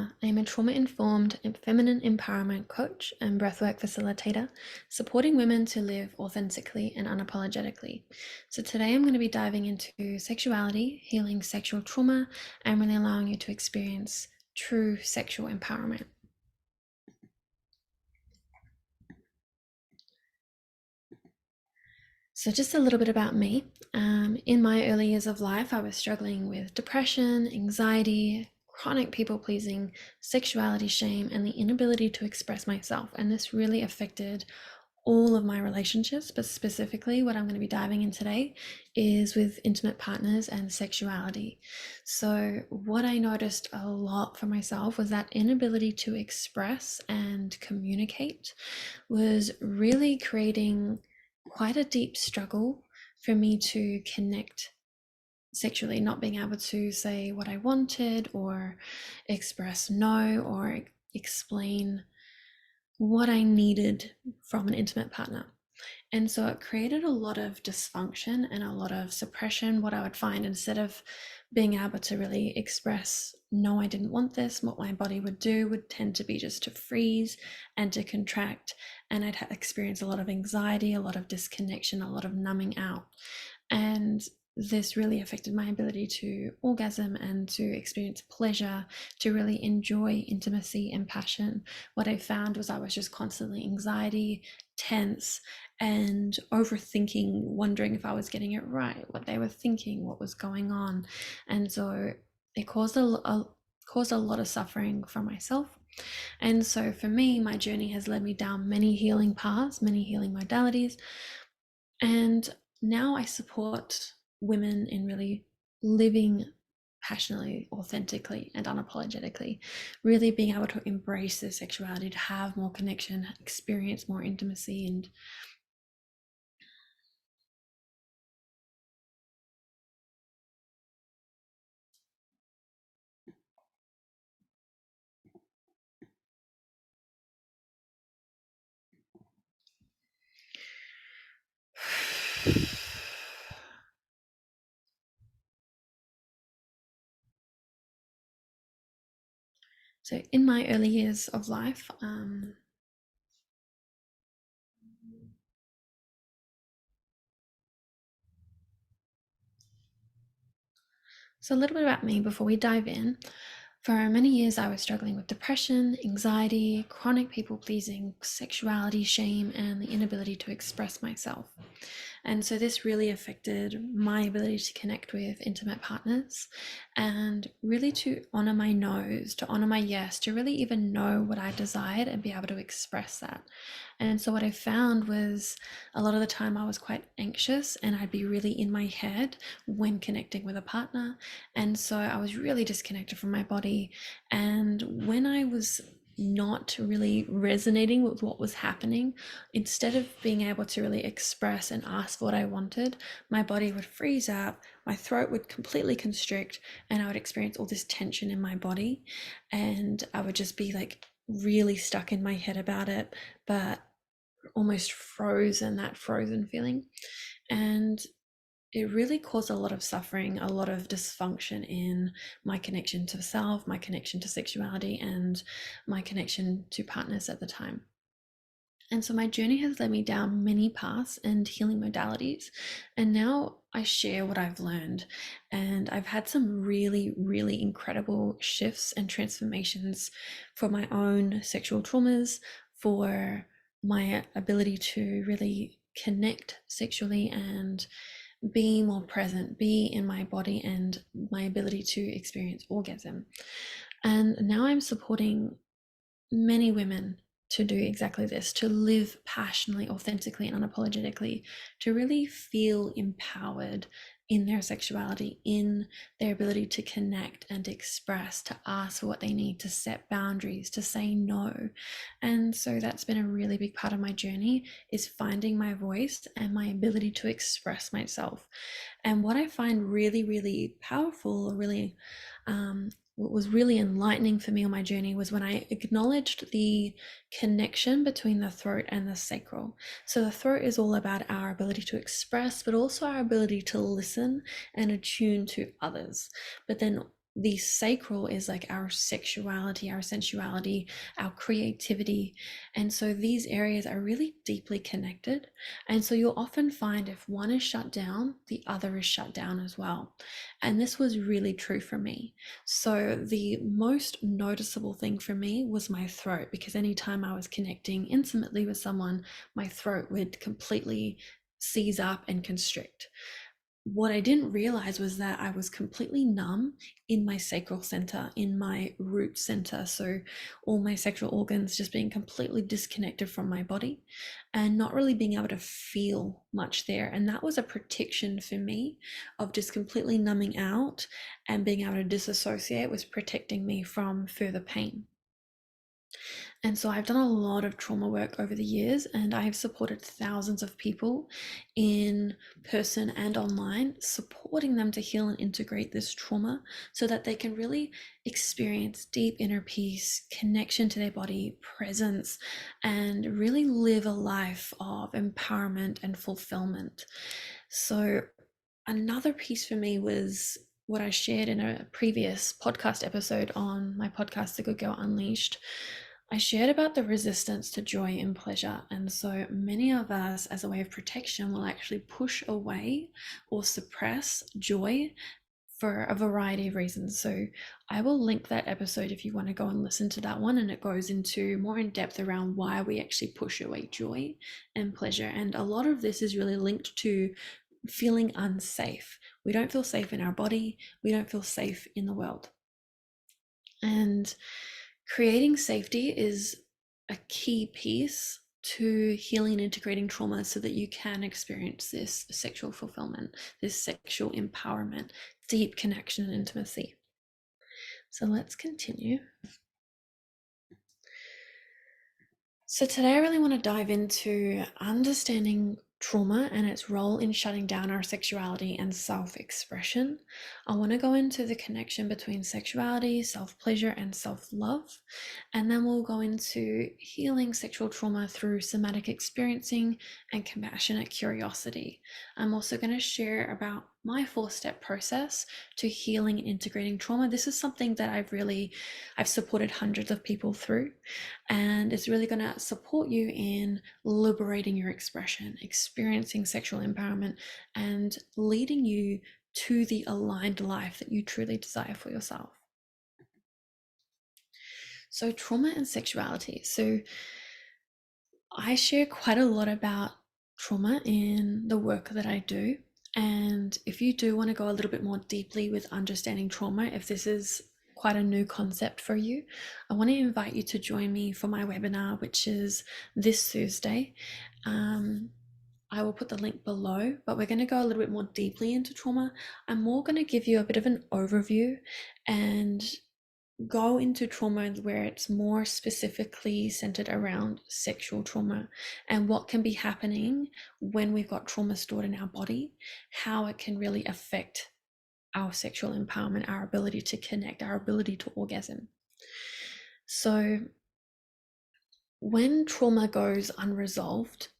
Emma. I am a trauma-informed and feminine empowerment coach and breathwork facilitator, supporting women to live authentically and unapologetically. So today I'm going to be diving into sexuality, healing sexual trauma, and really allowing you to experience true sexual empowerment. So just a little bit about me. In my early years of life, I was struggling with depression, anxiety, chronic people pleasing, sexuality shame, and the inability to express myself. And this really affected all of my relationships, but specifically what I'm going to be diving in today is with intimate partners and sexuality. So what I noticed a lot for myself was that inability to express and communicate was really creating quite a deep struggle for me to connect sexually, not being able to say what I wanted or express no or explain what I needed from an intimate partner. And so it created a lot of dysfunction and a lot of suppression. What I would find, instead of being able to really express, no, I didn't want this, what my body would do would tend to be just to freeze and to contract. And I'd experience a lot of anxiety, a lot of disconnection, a lot of numbing out. And this really affected my ability to orgasm and to experience pleasure, to really enjoy intimacy and passion. What I found was I was just constantly anxiety, tense, and overthinking, wondering if I was getting it right, what they were thinking, what was going on. And so it caused a lot of suffering for myself. And so for me, my journey has led me down many healing paths, many healing modalities. And now I support women in really living passionately, authentically, and unapologetically, really being able to embrace their sexuality, to have more connection, experience more intimacy. And so in my early years of life, so a little bit about me before we dive in. For many years, I was struggling with depression, anxiety, chronic people pleasing, sexuality shame, and the inability to express myself. And so this really affected my ability to connect with intimate partners and really to honor my no's, to honor my yes, to really even know what I desired and be able to express that. And so what I found was a lot of the time I was quite anxious and I'd be really in my head when connecting with a partner. And so I was really disconnected from my body. And when I was not really resonating with what was happening, instead of being able to really express and ask for what I wanted, my body would freeze up, my throat would completely constrict, and I would experience all this tension in my body. And I would just be like really stuck in my head about it, but almost frozen, that frozen feeling. And it really caused a lot of suffering, a lot of dysfunction in my connection to self, my connection to sexuality, and my connection to partners at the time. And so my journey has led me down many paths and healing modalities. And now I share what I've learned. And I've had some really, really incredible shifts and transformations for my own sexual traumas, for my ability to really connect sexually and be more present, be in my body, and my ability to experience orgasm. And now I'm supporting many women to do exactly this, to live passionately, authentically, and unapologetically, to really feel empowered in their sexuality, in their ability to connect and express, to ask for what they need, to set boundaries, to say no. And so that's been a really big part of my journey, is finding my voice and my ability to express myself. And what I find really, really powerful, really what was really enlightening for me on my journey was when I acknowledged the connection between the throat and the sacral. So the throat is all about our ability to express, but also our ability to listen and attune to others. But then the sacral is like our sexuality, our sensuality, our creativity. And so these areas are really deeply connected. And so you'll often find if one is shut down, the other is shut down as well. And this was really true for me. So the most noticeable thing for me was my throat, because anytime I was connecting intimately with someone, my throat would completely seize up and constrict. What I didn't realize was that I was completely numb in my sacral center, in my root center. So, all my sexual organs just being completely disconnected from my body and not really being able to feel much there. And that was a protection for me of just completely numbing out, and being able to disassociate was protecting me from further pain. And so I've done a lot of trauma work over the years, and I have supported thousands of people in person and online, supporting them to heal and integrate this trauma so that they can really experience deep inner peace, connection to their body, presence, and really live a life of empowerment and fulfillment. So, another piece for me was what I shared in a previous podcast episode on my podcast, The Good Girl Unleashed. I shared about the resistance to joy and pleasure. And so many of us, as a way of protection, will actually push away or suppress joy for a variety of reasons. So I will link that episode if you want to go and listen to that one. And it goes into more in depth around why we actually push away joy and pleasure. And a lot of this is really linked to feeling unsafe. We don't feel safe in our body. We don't feel safe in the world. And creating safety is a key piece to healing and integrating trauma so that you can experience this sexual fulfillment, this sexual empowerment, deep connection and intimacy. So let's continue. So today I really want to dive into understanding trauma and its role in shutting down our sexuality and self-expression. I want to go into the connection between sexuality, self-pleasure, and self-love. And then we'll go into healing sexual trauma through somatic experiencing and compassionate curiosity. I'm also going to share about my 4-step process to healing and integrating trauma. This is something that I've supported hundreds of people through, and it's really going to support you in liberating your expression, experiencing sexual empowerment, and leading you to the aligned life that you truly desire for yourself. So, trauma and sexuality. So, I share quite a lot about trauma in the work that I do. And if you do want to go a little bit more deeply with understanding trauma, if this is quite a new concept for you, I want to invite you to join me for my webinar, which is this Thursday. I will put the link below, but we're going to go a little bit more deeply into trauma. I'm more going to give you a bit of an overview and go into trauma where it's more specifically centered around sexual trauma and what can be happening when we've got trauma stored in our body, how it can really affect our sexual empowerment, our ability to connect, our ability to orgasm. So when trauma goes unresolved,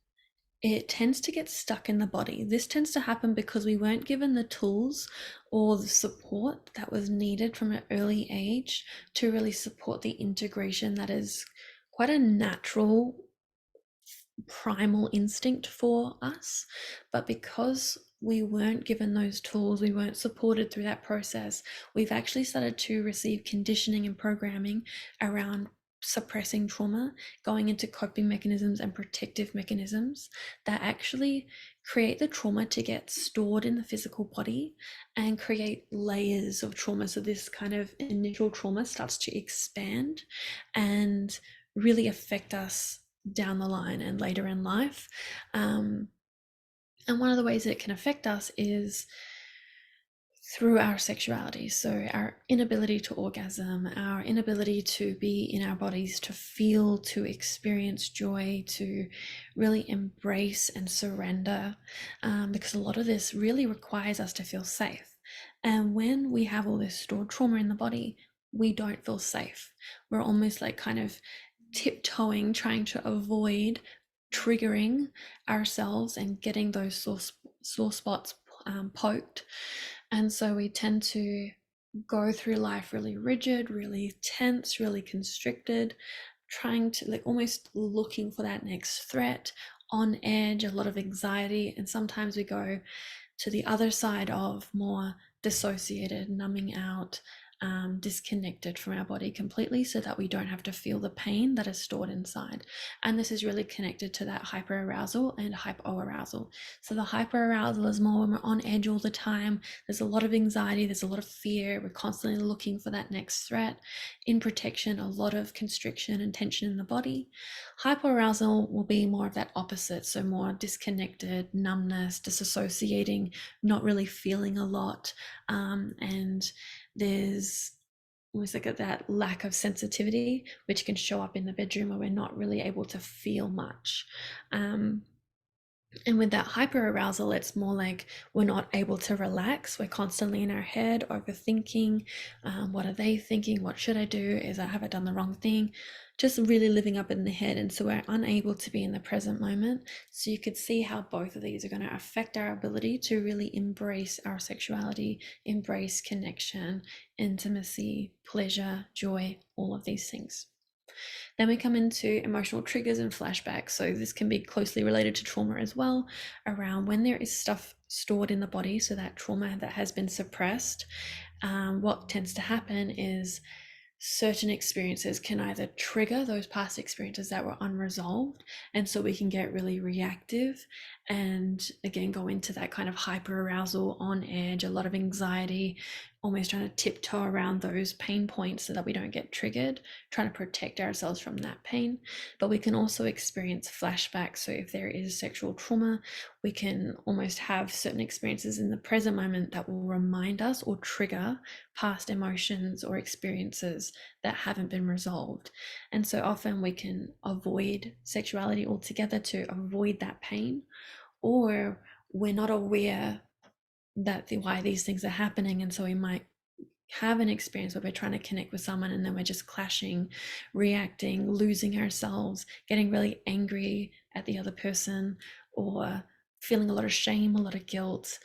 it tends to get stuck in the body. This tends to happen because we weren't given the tools or the support that was needed from an early age to really support the integration that is quite a natural primal instinct for us. But because we weren't given those tools, we weren't supported through that process, we've actually started to receive conditioning and programming around suppressing trauma, going into coping mechanisms and protective mechanisms that actually create the trauma to get stored in the physical body and create layers of trauma. So this kind of initial trauma starts to expand and really affect us down the line and later in life. And one of the ways that it can affect us is through our sexuality. So our inability to orgasm, our inability to be in our bodies, to feel, to experience joy, to really embrace and surrender, because a lot of this really requires us to feel safe. And when we have all this stored trauma in the body, we don't feel safe. We're almost like kind of tiptoeing, trying to avoid triggering ourselves and getting those sore spots poked. And so we tend to go through life really rigid, really tense, really constricted, trying to like almost looking for that next threat, on edge, a lot of anxiety. And sometimes we go to the other side of more dissociated, numbing out, disconnected from our body completely so that we don't have to feel the pain that is stored inside. And this is really connected to that hyperarousal and hypoarousal. So the hyperarousal is more when we're on edge all the time. There's a lot of anxiety, there's a lot of fear. We're constantly looking for that next threat. In protection, a lot of constriction and tension in the body. Hypoarousal will be more of that opposite, so more disconnected, numbness, disassociating, not really feeling a lot, and there's almost like that lack of sensitivity, which can show up in the bedroom where we're not really able to feel much. And with that hyperarousal, it's more like we're not able to relax. We're constantly in our head, overthinking. What are they thinking? What should I do? Have I done the wrong thing? Just really living up in the head. And so we're unable to be in the present moment. So you could see how both of these are going to affect our ability to really embrace our sexuality, embrace connection, intimacy, pleasure, joy, all of these things. Then we come into emotional triggers and flashbacks. So this can be closely related to trauma as well, around when there is stuff stored in the body, so that trauma that has been suppressed. What tends to happen is certain experiences can either trigger those past experiences that were unresolved, and so we can get really reactive and again go into that kind of hyper arousal, on edge, a lot of anxiety, almost trying to tiptoe around those pain points so that we don't get triggered, trying to protect ourselves from that pain. But we can also experience flashbacks. So if there is sexual trauma, we can almost have certain experiences in the present moment that will remind us or trigger past emotions or experiences that haven't been resolved. And so often we can avoid sexuality altogether to avoid that pain, or we're not aware that why these things are happening, and so we might have an experience where we're trying to connect with someone and then we're just clashing, reacting, losing ourselves, getting really angry at the other person, or feeling a lot of shame, a lot of guilt,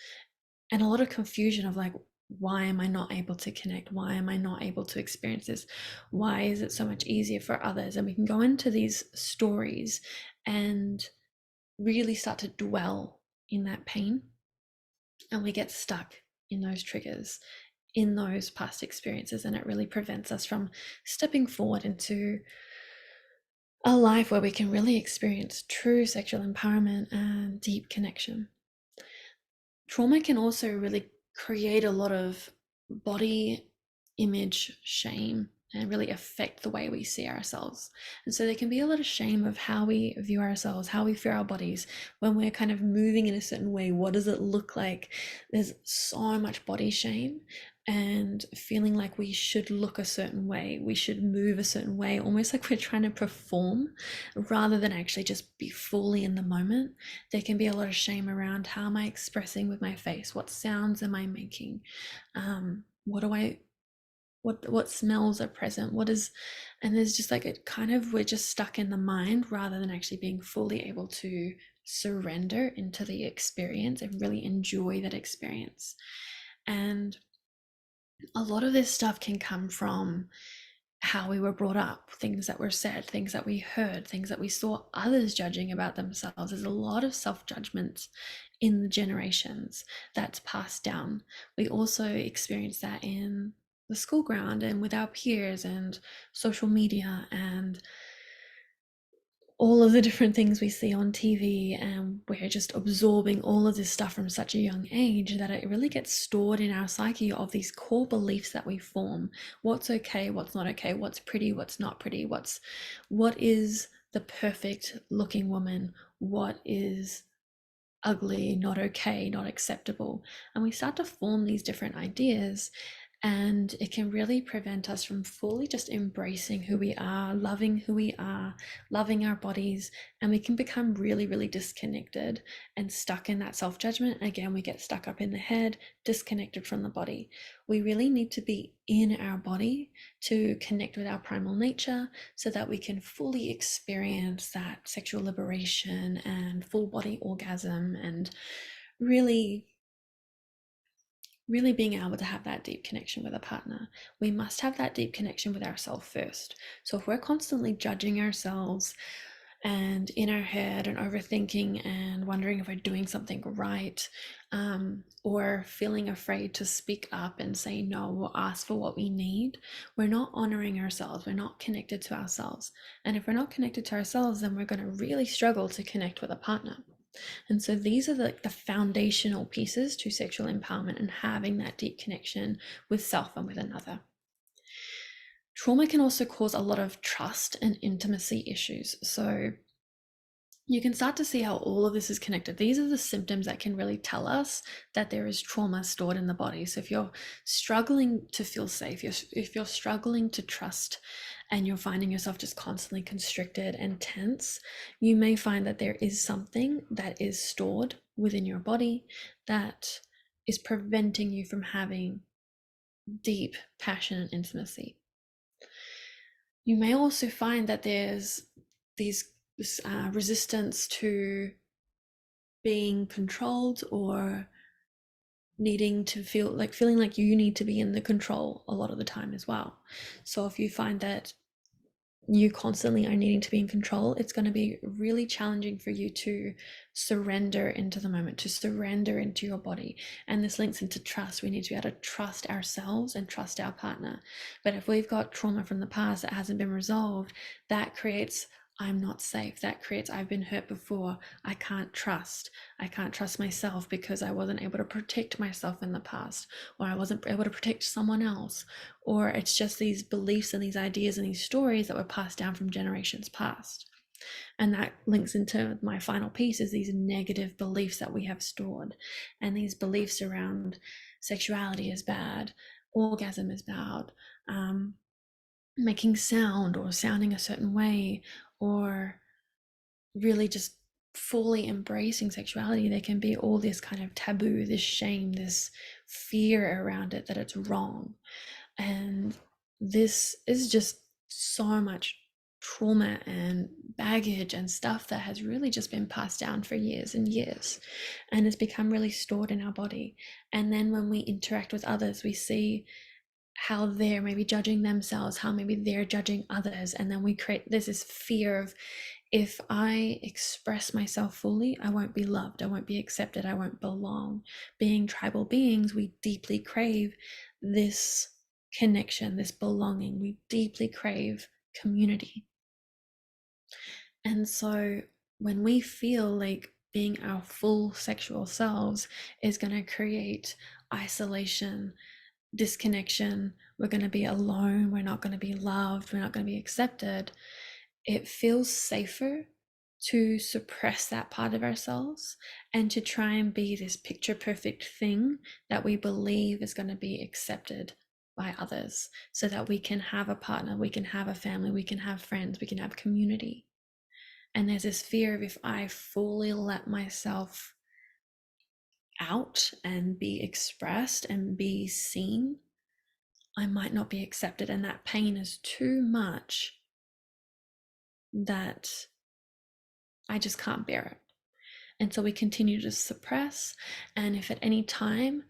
and a lot of confusion of like, why am I not able to connect? Why am I not able to experience this? Why is it so much easier for others? And we can go into these stories and really start to dwell in that pain, and we get stuck in those triggers, in those past experiences, and it really prevents us from stepping forward into a life where we can really experience true sexual empowerment and deep connection. Trauma can also really create a lot of body image shame and really affect the way we see ourselves. And so there can be a lot of shame of how we view ourselves, how we feel our bodies when we're kind of moving in a certain way. What does it look like? There's so much body shame and feeling like we should look a certain way, we should move a certain way, almost like we're trying to perform rather than actually just be fully in the moment. There can be a lot of shame around, how am I expressing with my face? What sounds am I making? What do I what smells are present? What is, and there's just like it kind of, we're just stuck in the mind rather than actually being fully able to surrender into the experience and really enjoy that experience. And a lot of this stuff can come from how we were brought up, things that were said, things that we heard, things that we saw others judging about themselves. There's a lot of self-judgment in the generations that's passed down. We also experience that in the school ground and with our peers and social media and all of the different things we see on TV, and we're just absorbing all of this stuff from such a young age that it really gets stored in our psyche of these core beliefs that we form. What's okay, what's not okay, what's pretty, what's not pretty, what is the perfect looking woman, what is ugly, not okay, not acceptable. And we start to form these different ideas, and it can really prevent us from fully just embracing who we are, loving who we are, loving our bodies, and we can become really, really disconnected and stuck in that self-judgment. Again, we get stuck up in the head, disconnected from the body. We really need to be in our body to connect with our primal nature so that we can fully experience that sexual liberation and full body orgasm, and really really being able to have that deep connection with a partner, we must have that deep connection with ourselves first. So if we're constantly judging ourselves and in our head and overthinking and wondering if we're doing something right, or feeling afraid to speak up and say no or ask for what we need, we're not honoring ourselves. We're not connected to ourselves. And if we're not connected to ourselves, then we're going to really struggle to connect with a partner. And so these are the foundational pieces to sexual empowerment and having that deep connection with self and with another. Trauma can also cause a lot of trust and intimacy issues. So you can start to see how all of this is connected. These are the symptoms that can really tell us that there is trauma stored in the body. So if you're struggling to feel safe, if you're struggling to trust, and you're finding yourself just constantly constricted and tense, you may find that there is something that is stored within your body that is preventing you from having deep passion and intimacy. You may also find that there's these resistance to being controlled, or needing to feeling like you need to be in the control a lot of the time as well. So if you find that you constantly are needing to be in control, it's going to be really challenging for you to surrender into the moment, to surrender into your body. And this links into trust. We need to be able to trust ourselves and trust our partner. But if we've got trauma from the past that hasn't been resolved, that creates I'm not safe. That creates I've been hurt before. I can't trust. I can't trust myself because I wasn't able to protect myself in the past, or I wasn't able to protect someone else, or it's just these beliefs and these ideas and these stories that were passed down from generations past. And that links into my final piece, is these negative beliefs that we have stored. And these beliefs around sexuality is bad, orgasm is bad, making sound or sounding a certain way, or really just fully embracing sexuality. There can be all this kind of taboo, this shame, this fear around it that it's wrong. And this is just so much trauma and baggage and stuff that has really just been passed down for years and years, and has become really stored in our body. And then when we interact with others, we see how they're maybe judging themselves, how maybe they're judging others, and then we create this fear of, if I express myself fully, I won't be loved, I won't be accepted, I won't belong. Being tribal beings, we deeply crave this connection, this belonging. We deeply crave community. And so when we feel like being our full sexual selves is going to create isolation, disconnection, we're going to be alone, we're not going to be loved, we're not going to be accepted, it feels safer to suppress that part of ourselves and to try and be this picture perfect thing that we believe is going to be accepted by others, so that we can have a partner, we can have a family, we can have friends, we can have community. And there's this fear of, if I fully let myself out and be expressed and be seen, I might not be accepted, and that pain is too much that I just can't bear it. And so we continue to suppress. And if at any time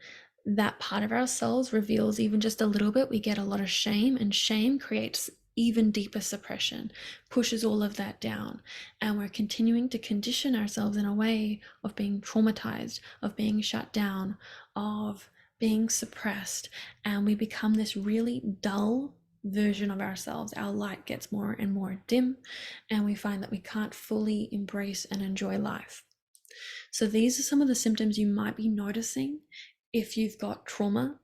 that part of ourselves reveals even just a little bit, we get a lot of shame, and shame creates even deeper suppression, pushes all of that down. And we're continuing to condition ourselves in a way of being traumatized, of being shut down, of being suppressed. And we become this really dull version of ourselves. Our light gets more and more dim, and we find that we can't fully embrace and enjoy life. So these are some of the symptoms you might be noticing if you've got trauma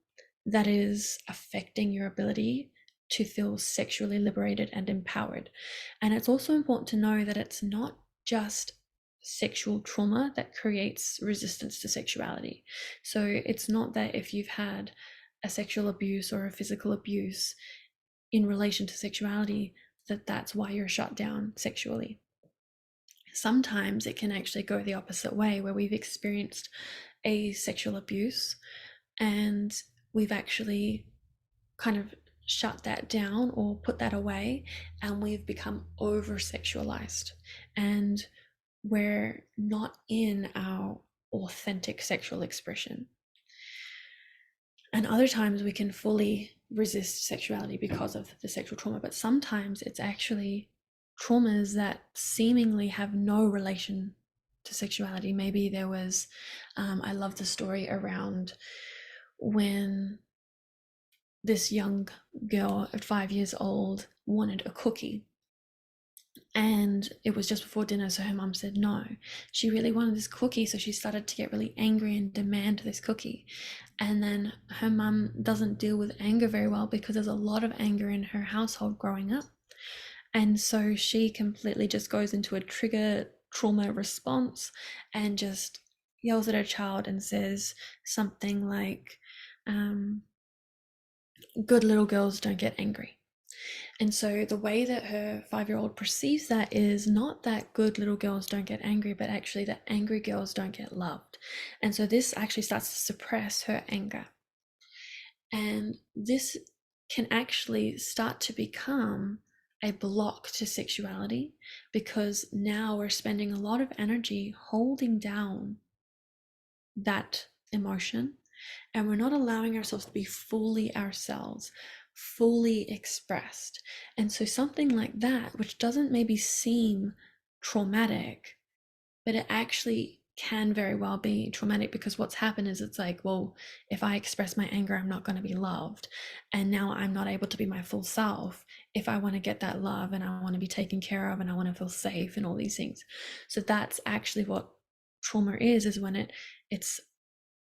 that is affecting your ability to feel sexually liberated and empowered. And it's also important to know that it's not just sexual trauma that creates resistance to sexuality. So it's not that if you've had a sexual abuse or a physical abuse in relation to sexuality, that's why you're shut down sexually. Sometimes it can actually go the opposite way, where we've experienced a sexual abuse and we've actually kind of shut that down or put that away, and we've become over sexualized, and we're not in our authentic sexual expression. And other times we can fully resist sexuality because of the sexual trauma, but sometimes it's actually traumas that seemingly have no relation to sexuality. Maybe there was, I love the story around when this young girl at 5 years old wanted a cookie, and it was just before dinner, so her mum said no. She really wanted this cookie, so she started to get really angry and demand this cookie. And then her mum doesn't deal with anger very well because there's a lot of anger in her household growing up. And so she completely just goes into a trigger trauma response and just yells at her child and says something like, good little girls don't get angry. And so the way that her 5-year-old perceives that is not that good little girls don't get angry, but actually that angry girls don't get loved. And so this actually starts to suppress her anger. And this can actually start to become a block to sexuality, because now we're spending a lot of energy holding down that emotion, and we're not allowing ourselves to be fully ourselves, fully expressed. And so something like that, which doesn't maybe seem traumatic, but it actually can very well be traumatic, because what's happened is it's like, well, if I express my anger, I'm not going to be loved, and now I'm not able to be my full self if I want to get that love, and I want to be taken care of, and I want to feel safe and all these things. So that's actually what trauma is when it's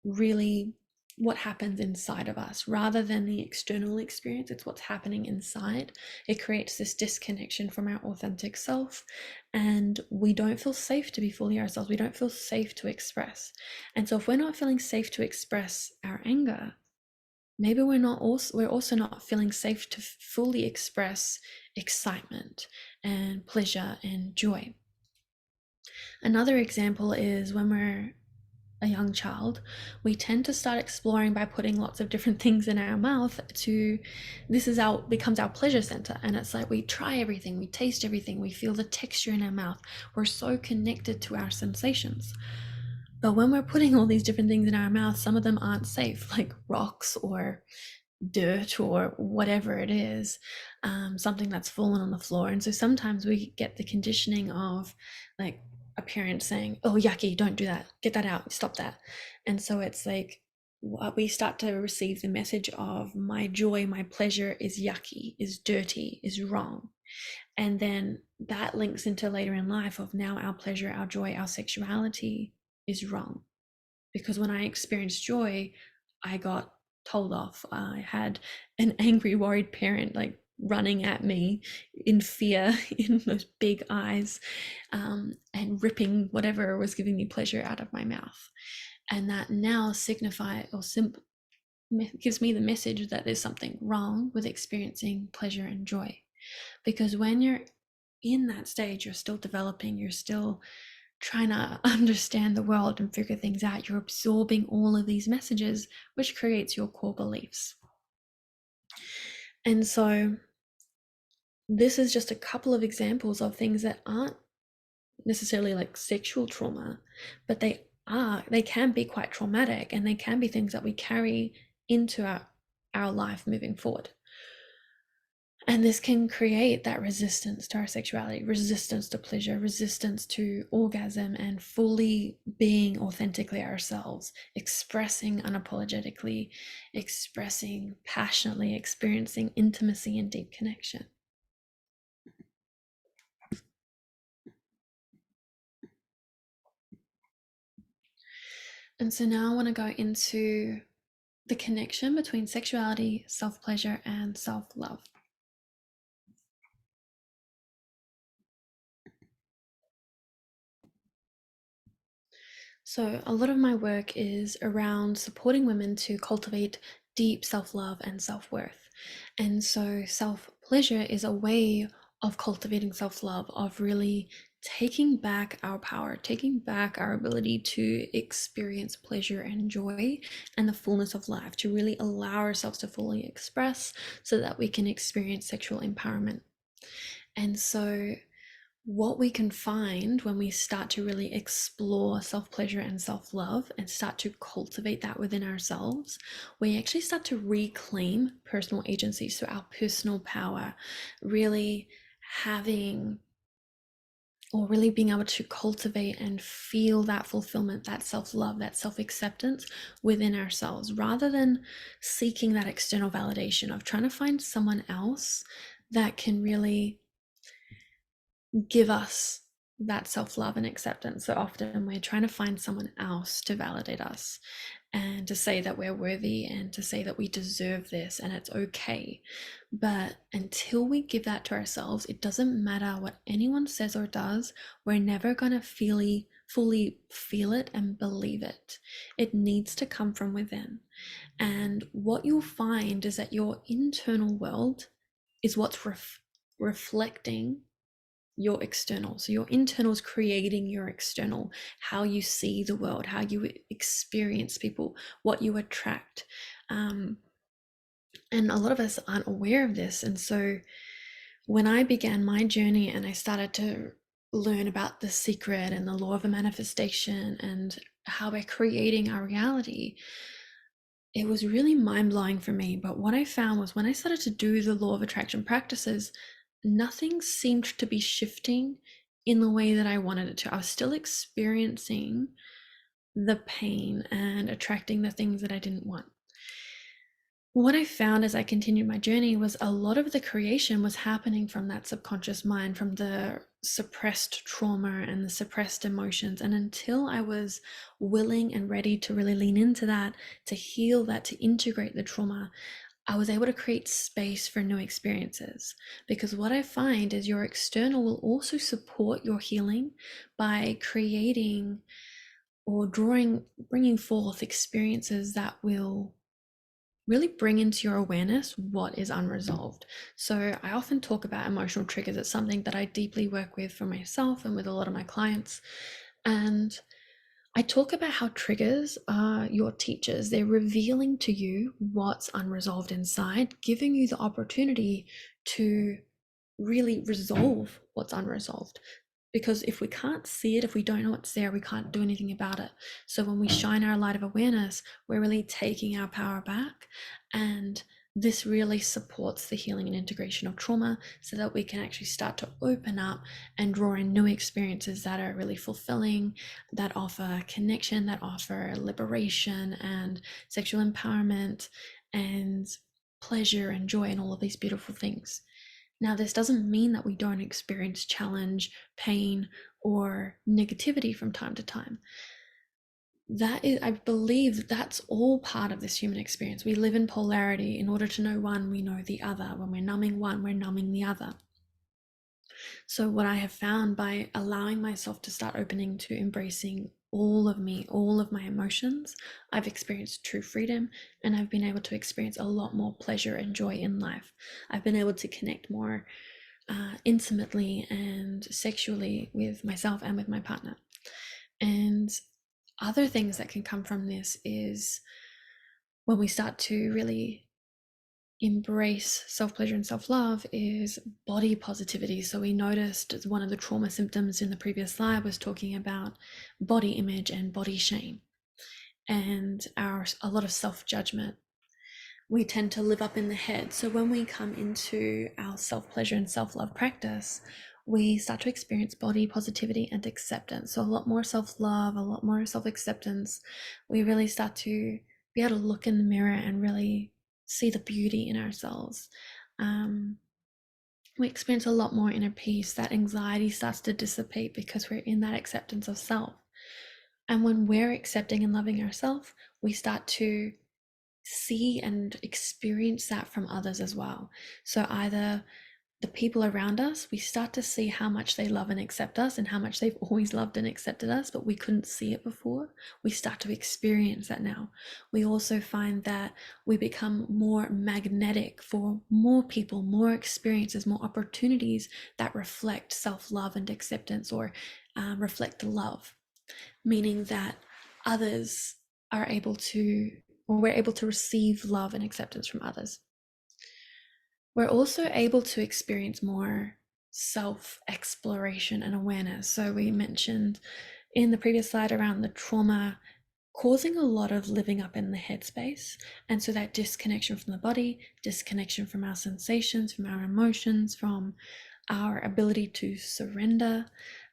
really what happens inside of us rather than the external experience. It's what's happening inside. It creates this disconnection from our authentic self, and we don't feel safe to be fully ourselves. We don't feel safe to express. And so if we're not feeling safe to express our anger, maybe we're also not feeling safe to fully express excitement and pleasure and joy. Another example is when we're a young child, we tend to start exploring by putting lots of different things in our mouth. This is our becomes our pleasure center, and it's like we try everything, we taste everything, we feel the texture in our mouth. We're so connected to our sensations. But when we're putting all these different things in our mouth, some of them aren't safe, like rocks or dirt or whatever it is, something that's fallen on the floor. And so sometimes we get the conditioning of like a parent saying, oh, yucky, don't do that, get that out, stop that. And so it's like we start to receive the message of my joy, my pleasure is yucky, is dirty, is wrong. And then that links into later in life of now our pleasure, our joy, our sexuality is wrong. Because when I experienced joy, I got told off. I had an angry, worried parent like running at me in fear in those big eyes, and ripping whatever was giving me pleasure out of my mouth. And that now gives me the message that there's something wrong with experiencing pleasure and joy. Because when you're in that stage, you're still developing, you're still trying to understand the world and figure things out. You're absorbing all of these messages, which creates your core beliefs. And so this is just a couple of examples of things that aren't necessarily like sexual trauma, but they can be quite traumatic, and they can be things that we carry into our life moving forward. And this can create that resistance to our sexuality, resistance to pleasure, resistance to orgasm, and fully being authentically ourselves, expressing unapologetically, expressing passionately, experiencing intimacy and deep connection. And so now I want to go into the connection between sexuality, self-pleasure, and self-love. So, a lot of my work is around supporting women to cultivate deep self love and self worth. And so, self pleasure is a way of cultivating self love, of really taking back our power, taking back our ability to experience pleasure and joy and the fullness of life, to really allow ourselves to fully express so that we can experience sexual empowerment. And so, what we can find when we start to really explore self pleasure and self love and start to cultivate that within ourselves, we actually start to reclaim personal agency. So, our personal power, really having or really being able to cultivate and feel that fulfillment, that self love, that self acceptance within ourselves, rather than seeking that external validation of trying to find someone else that can really give us that self love and acceptance. So often we're trying to find someone else to validate us and to say that we're worthy and to say that we deserve this and it's okay. But until we give that to ourselves, it doesn't matter what anyone says or does, we're never going to fully feel it and believe it. It needs to come from within. And what you'll find is that your internal world is what's reflecting your external. So your internal is creating your external, how you see the world, how you experience people, what you attract. And a lot of us aren't aware of this. And so when I began my journey and I started to learn about the secret and the law of the manifestation and how we're creating our reality, it was really mind-blowing for me. But what I found was when I started to do the law of attraction practices, nothing seemed to be shifting in the way that I wanted it to. I was still experiencing the pain and attracting the things that I didn't want. What I found as I continued my journey was a lot of the creation was happening from that subconscious mind, from the suppressed trauma and the suppressed emotions. And until I was willing and ready to really lean into that, to heal that, to integrate the trauma, I was able to create space for new experiences. Because what I find is your external will also support your healing by creating or bringing forth experiences that will really bring into your awareness what is unresolved. So I often talk about emotional triggers. It's something that I deeply work with for myself and with a lot of my clients. And I talk about how triggers are your teachers. They're revealing to you what's unresolved inside, giving you the opportunity to really resolve what's unresolved. Because if we can't see it, if we don't know what's there, we can't do anything about it. So when we shine our light of awareness, we're really taking our power back. And this really supports the healing and integration of trauma so that we can actually start to open up and draw in new experiences that are really fulfilling, that offer connection, that offer liberation and sexual empowerment and pleasure and joy and all of these beautiful things. Now, this doesn't mean that we don't experience challenge, pain, or negativity from time to time. That is, I believe that's all part of this human experience. We live in polarity. In order to know one, we know the other. When we're numbing one, we're numbing the other. So, what I have found by allowing myself to start opening to embracing all of me, all of my emotions, I've experienced true freedom and I've been able to experience a lot more pleasure and joy in life. I've been able to connect more intimately and sexually with myself and with my partner. And other things that can come from this is when we start to really embrace self-pleasure and self-love is body positivity. So we noticed one of the trauma symptoms in the previous slide was talking about body image and body shame and a lot of self-judgment. We tend to live up in the head. So when we come into our self-pleasure and self-love practice, we start to experience body positivity and acceptance. So a lot more self-love, a lot more self-acceptance. We really start to be able to look in the mirror and really see the beauty in ourselves. We experience a lot more inner peace. That anxiety starts to dissipate because we're in that acceptance of self. And when we're accepting and loving ourselves, we start to see and experience that from others as well. So either the people around us, we start to see how much they love and accept us and how much they've always loved and accepted us, but we couldn't see it before. We start to experience that now. We also find that we become more magnetic for more people, more experiences, more opportunities that reflect self-love and acceptance or reflect love, meaning that others are able to, or we're able to receive love and acceptance from others. We're also able to experience more self exploration and awareness. So we mentioned in the previous slide around the trauma causing a lot of living up in the headspace. And so that disconnection from the body, disconnection from our sensations, from our emotions, from our ability to surrender,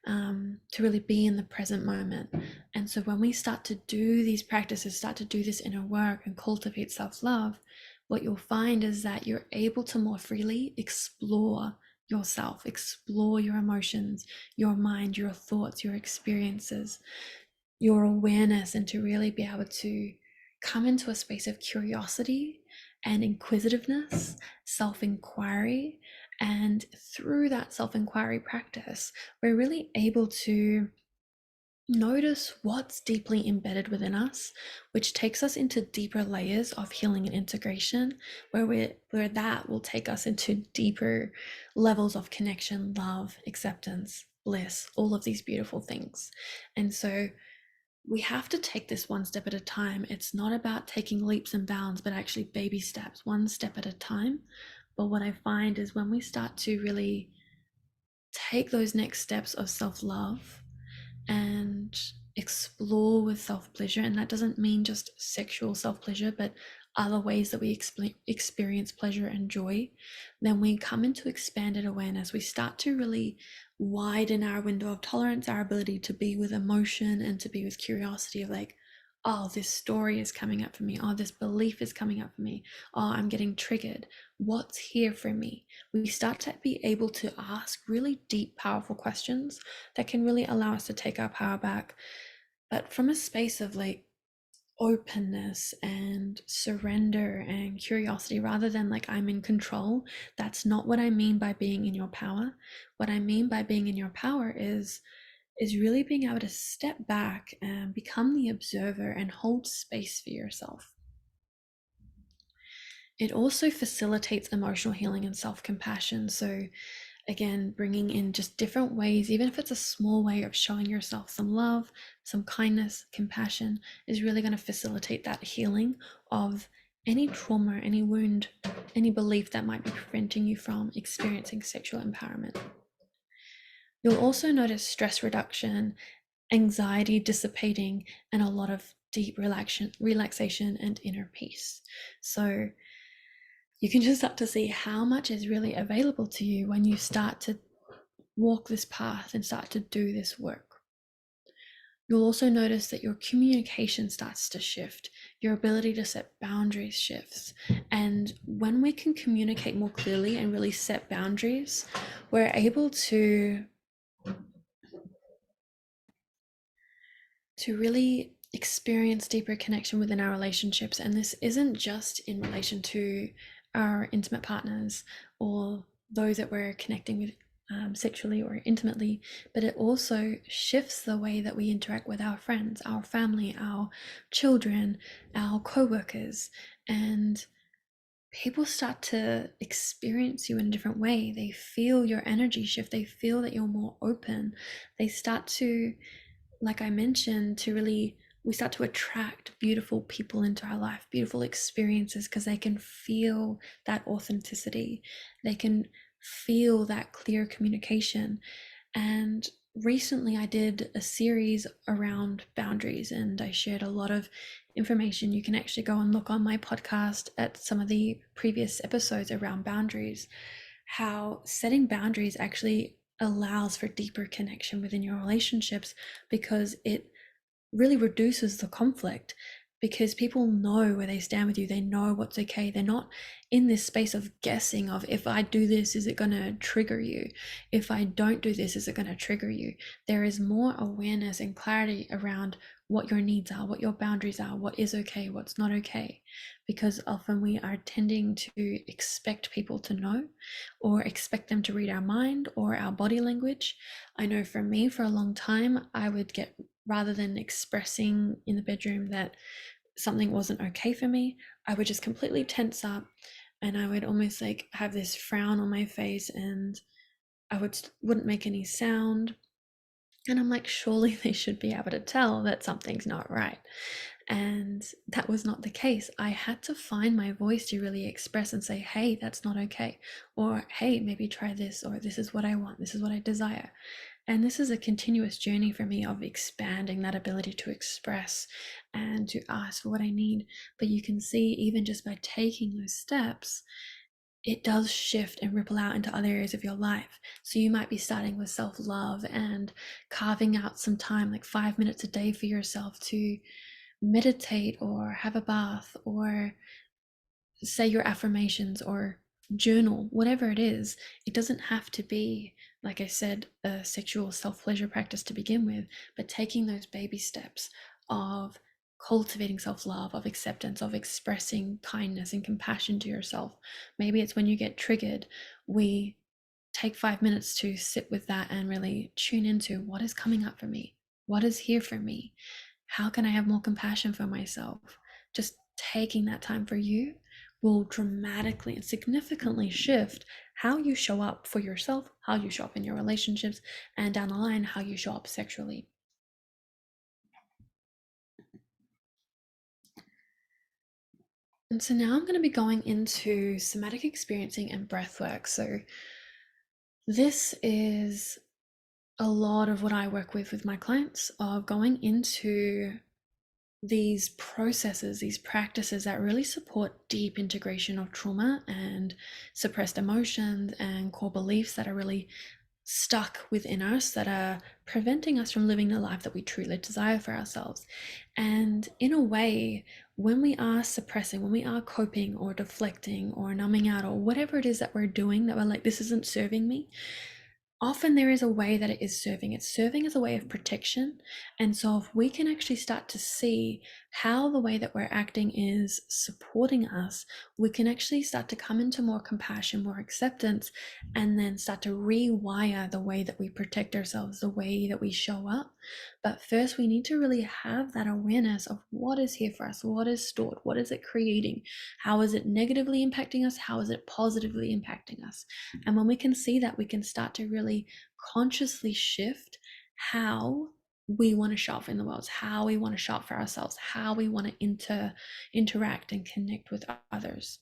to really be in the present moment. And so when we start to do these practices, start to do this inner work and cultivate self-love, what you'll find is that you're able to more freely explore yourself, explore your emotions, your mind, your thoughts, your experiences, your awareness, and to really be able to come into a space of curiosity and inquisitiveness, self-inquiry. And through that self-inquiry practice, we're really able to notice what's deeply embedded within us, which takes us into deeper layers of healing and integration, where that will take us into deeper levels of connection, love, acceptance, bliss, all of these beautiful things. And so we have to take this one step at a time. It's not about taking leaps and bounds, but actually baby steps, one step at a time. But what I find is when we start to really take those next steps of self-love and explore with self-pleasure, and that doesn't mean just sexual self-pleasure, but other ways that we experience pleasure and joy, then we come into expanded awareness. We start to really widen our window of tolerance, our ability to be with emotion and to be with curiosity of like, oh, this story is coming up for me. Oh, this belief is coming up for me. Oh, I'm getting triggered. What's here for me? We start to be able to ask really deep, powerful questions that can really allow us to take our power back, but from a space of like openness and surrender and curiosity, rather than like I'm in control. That's not what I mean by being in your power. What I mean by being in your power is really being able to step back and become the observer and hold space for yourself. It also facilitates emotional healing and self-compassion. So again, bringing in just different ways, even if it's a small way of showing yourself some love, some kindness, compassion, is really going to facilitate that healing of any trauma, any wound, any belief that might be preventing you from experiencing sexual empowerment. You'll also notice stress reduction, anxiety dissipating, and a lot of deep relaxation and inner peace. So you can just start to see how much is really available to you when you start to walk this path and start to do this work. You'll also notice that your communication starts to shift, your ability to set boundaries shifts. And when we can communicate more clearly and really set boundaries, we're able to really experience deeper connection within our relationships. And this isn't just in relation to our intimate partners or those that we're connecting with sexually or intimately, but it also shifts the way that we interact with our friends, our family, our children, our co-workers. And people start to experience you in a different way. They feel your energy shift. They feel that you're more open. They start to, like I mentioned, to really, we start to attract beautiful people into our life, beautiful experiences, because they can feel that authenticity. They can feel that clear communication. And recently I did a series around boundaries, and I shared a lot of information. You can actually go and look on my podcast at some of the previous episodes around boundaries, how setting boundaries actually allows for deeper connection within your relationships, because it really reduces the conflict, because people know where they stand with you. They know what's okay. They're not in this space of guessing of, if I do this, is it going to trigger you? If I don't do this, is it going to trigger you? There is more awareness and clarity around what your needs are, what your boundaries are, what is okay, what's not okay. Because often we are tending to expect people to know, or expect them to read our mind or our body language. I know for me, for a long time, I would get, rather than expressing in the bedroom that something wasn't okay for me, I would just completely tense up, and I would almost like have this frown on my face, and I wouldn't make any sound. And I'm like, surely they should be able to tell that something's not right. And that was not the case. I had to find my voice to really express and say, hey, that's not okay. Or, hey, maybe try this, or this is what I want, this is what I desire. And this is a continuous journey for me of expanding that ability to express and to ask for what I need. But you can see, even just by taking those steps, it does shift and ripple out into other areas of your life. So you might be starting with self love and carving out some time, like 5 minutes a day for yourself, to meditate or have a bath or say your affirmations or journal, whatever it is. It doesn't have to be, like I said, a sexual self pleasure practice to begin with, but taking those baby steps of cultivating self love, of acceptance, of expressing kindness and compassion to yourself. Maybe it's when you get triggered, we take 5 minutes to sit with that and really tune into what is coming up for me, what is here for me, how can I have more compassion for myself. Just taking that time for you will dramatically and significantly shift how you show up for yourself, how you show up in your relationships, and down the line, how you show up sexually. And so now I'm going to be going into somatic experiencing and breathwork. So this is a lot of what I work with my clients, of going into these processes, these practices that really support deep integration of trauma and suppressed emotions and core beliefs that are really stuck within us, that are preventing us from living the life that we truly desire for ourselves. And in a way, when we are suppressing, when we are coping or deflecting or numbing out or whatever it is that we're doing, that we're like, this isn't serving me, often there is a way that it is serving. It's serving as a way of protection. And so if we can actually start to see how the way that we're acting is supporting us, we can actually start to come into more compassion, more acceptance, and then start to rewire the way that we protect ourselves, the way that we show up. But first, we need to really have that awareness of what is here for us, what is stored, what is it creating, how is it negatively impacting us, how is it positively impacting us. And when we can see that, we can start to really consciously shift how we want to show up in the world, how we want to show up for ourselves, how we want to interact and connect with others.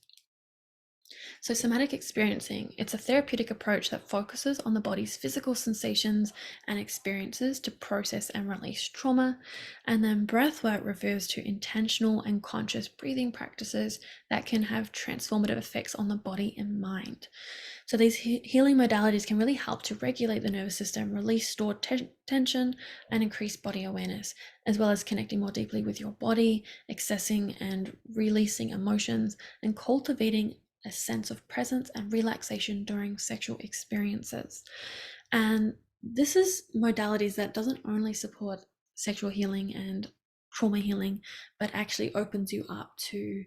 So somatic experiencing, it's a therapeutic approach that focuses on the body's physical sensations and experiences to process and release trauma. And then breathwork refers to intentional and conscious breathing practices that can have transformative effects on the body and mind. So these healing modalities can really help to regulate the nervous system, release stored tension, and increase body awareness, as well as connecting more deeply with your body, accessing and releasing emotions, and cultivating a sense of presence and relaxation during sexual experiences. And this is modalities that doesn't only support sexual healing and trauma healing, but actually opens you up to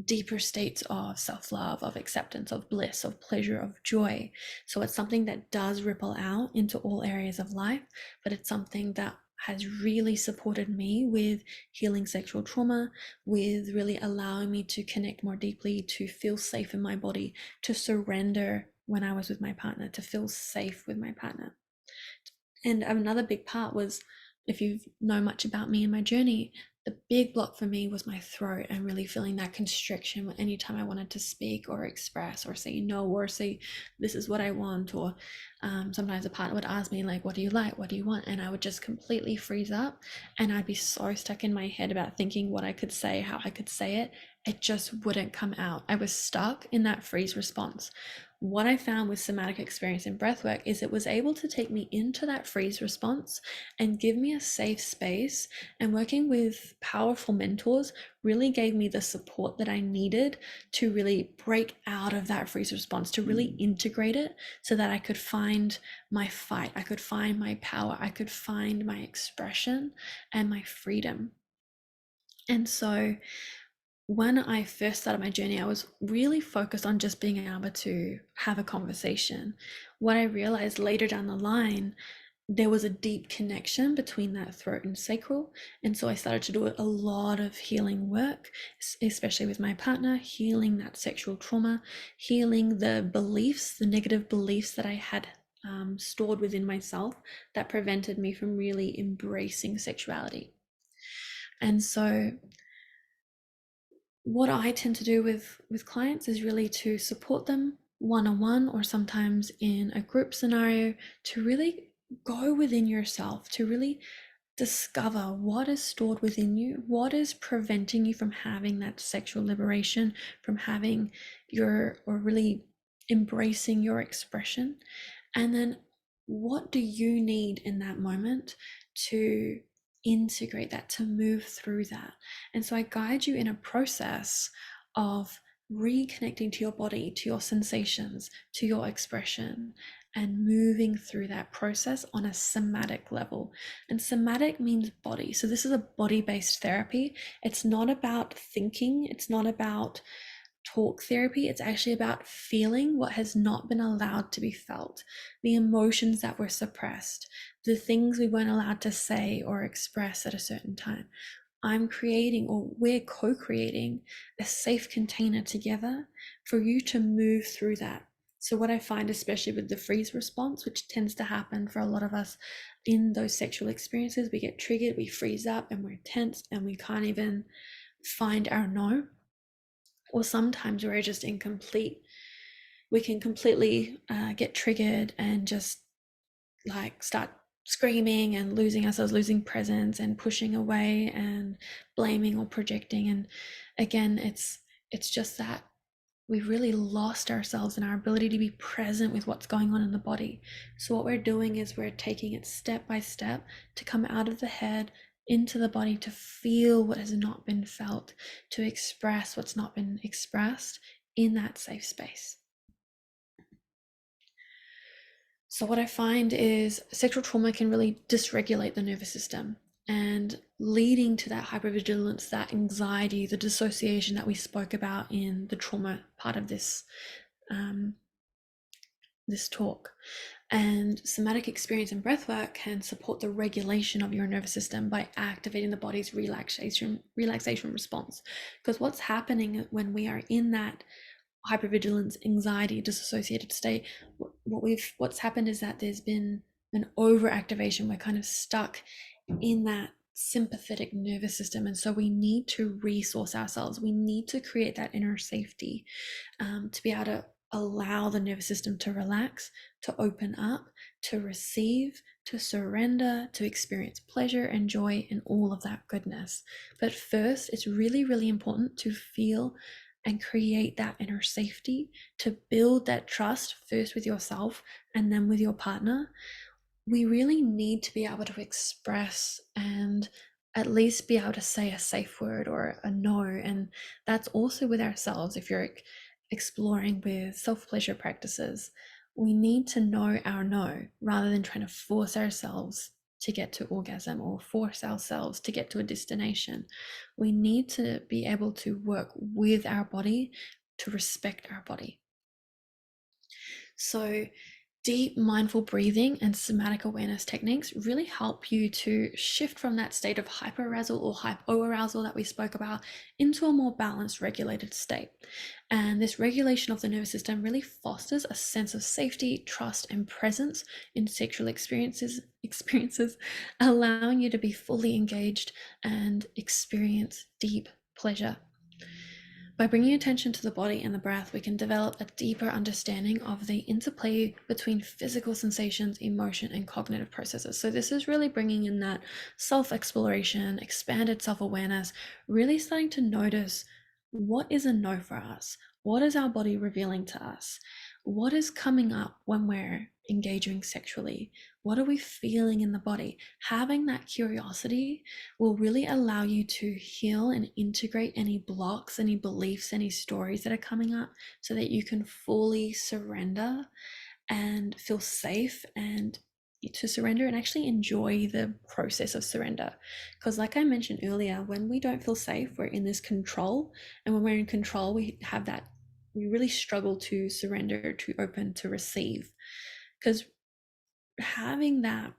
deeper states of self-love, of acceptance, of bliss, of pleasure, of joy. So it's something that does ripple out into all areas of life, but it's something that has really supported me with healing sexual trauma, with really allowing me to connect more deeply, to feel safe in my body, to surrender when I was with my partner, to feel safe with my partner. And another big part was, if you know much about me and my journey, the big block for me was my throat, and really feeling that constriction anytime I wanted to speak or express or say no or say this is what I want. Or sometimes a partner would ask me, like, what do you like, what do you want? And I would just completely freeze up, and I'd be so stuck in my head about thinking what I could say, how I could say it. It just wouldn't come out. I was stuck in that freeze response. What I found with somatic experience in breathwork is it was able to take me into that freeze response and give me a safe space. And working with powerful mentors really gave me the support that I needed to really break out of that freeze response, to really integrate it, so that I could find my fight, I could find my power, I could find my expression and my freedom. And so when I first started my journey, I was really focused on just being able to have a conversation. What I realized later down the line, there was a deep connection between that throat and sacral. And so I started to do a lot of healing work, especially with my partner, healing that sexual trauma, healing the beliefs, the negative beliefs that I had stored within myself that prevented me from really embracing sexuality. And so what I tend to do with clients is really to support them one-on-one, or sometimes in a group scenario, to really go within yourself, to really discover what is stored within you, what is preventing you from having that sexual liberation, from having or really embracing your expression. And then what do you need in that moment to integrate that, to move through that? And so I guide you in a process of reconnecting to your body, to your sensations, to your expression, and moving through that process on a somatic level. And somatic means body. So this is a body-based therapy. It's not about thinking, it's not about talk therapy. It's actually about feeling what has not been allowed to be felt, the emotions that were suppressed, the things we weren't allowed to say or express at a certain time. I'm creating, or we're co-creating, a safe container together for you to move through that. So what I find, especially with the freeze response, which tends to happen for a lot of us in those sexual experiences, we get triggered, we freeze up, and we're tense, and we can't even find our no. Or sometimes we're just incomplete. We can completely get triggered and just like start screaming and losing ourselves, losing presence and pushing away and blaming or projecting. And again, it's just that we've really lost ourselves and our ability to be present with what's going on in the body. So what we're doing is we're taking it step by step to come out of the head into the body, to feel what has not been felt, to express what's not been expressed in that safe space. So what I find is sexual trauma can really dysregulate the nervous system, and leading to that hypervigilance, that anxiety, the dissociation that we spoke about in the trauma part of this this talk. And somatic experience and breathwork can support the regulation of your nervous system by activating the body's relaxation response. Because what's happening when we are in that hypervigilance, anxiety, disassociated state, what's happened is that there's been an overactivation. We're kind of stuck in that sympathetic nervous system, and so we need to resource ourselves. We need to create that inner safety, to be able to allow the nervous system to relax, to open up, to receive, to surrender, to experience pleasure and joy and all of that goodness. But first, it's really, really important to feel and create that inner safety, to build that trust first with yourself and then with your partner. We really need to be able to express and at least be able to say a safe word or a no. And that's also with ourselves. If you're exploring with self-pleasure practices, we need to know our no rather than trying to force ourselves to get to orgasm or force ourselves to get to a destination. We need to be able to work with our body, to respect our body. So deep mindful breathing and somatic awareness techniques really help you to shift from that state of hyperarousal or hypoarousal that we spoke about into a more balanced, regulated state. And this regulation of the nervous system really fosters a sense of safety, trust, and presence in sexual experiences, allowing you to be fully engaged and experience deep pleasure. By bringing attention to the body and the breath, we can develop a deeper understanding of the interplay between physical sensations, emotion, and cognitive processes. So this is really bringing in that self-exploration, expanded self-awareness, really starting to notice what is a no for us? What is our body revealing to us? What is coming up when we're engaging sexually? What are we feeling in the body? Having that curiosity will really allow you to heal and integrate any blocks, any beliefs, any stories that are coming up, so that you can fully surrender and feel safe, and to surrender and actually enjoy the process of surrender. Because like I mentioned earlier, when we don't feel safe, we're in this control, and when we're in control, we really struggle to surrender, to open, to receive. Because having that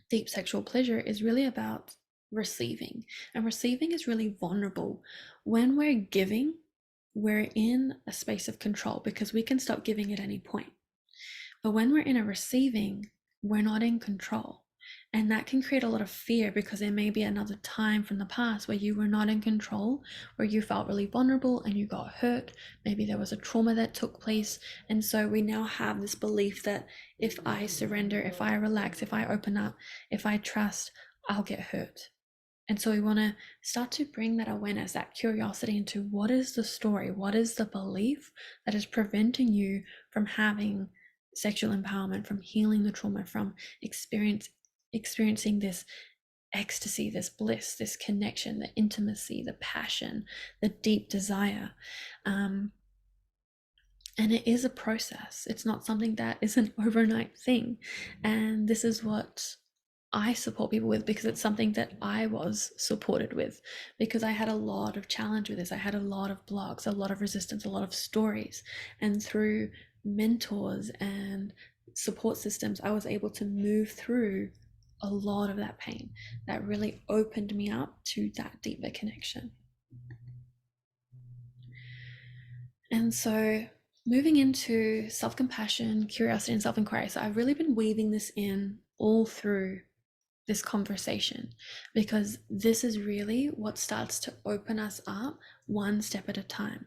deep sexual pleasure is really about receiving, and receiving is really vulnerable. When we're giving, we're in a space of control because we can stop giving at any point. But when we're in a receiving, we're not in control. And that can create a lot of fear because there may be another time from the past where you were not in control, where you felt really vulnerable and you got hurt. Maybe there was a trauma that took place. And so we now have this belief that if I surrender, if I relax, if I open up, if I trust, I'll get hurt. And so we want to start to bring that awareness, that curiosity into what is the story, what is the belief that is preventing you from having sexual empowerment, from healing the trauma, from experiencing this ecstasy, this bliss, this connection, the intimacy, the passion, the deep desire. And it is a process. It's not something that is an overnight thing. And this is what I support people with, because it's something that I was supported with, because I had a lot of challenge with this. I had a lot of blocks, a lot of resistance, a lot of stories. And through mentors and support systems, I was able to move through a lot of that pain that really opened me up to that deeper connection. And so moving into self-compassion, curiosity, and self-inquiry. So I've really been weaving this in all through this conversation, because this is really what starts to open us up one step at a time.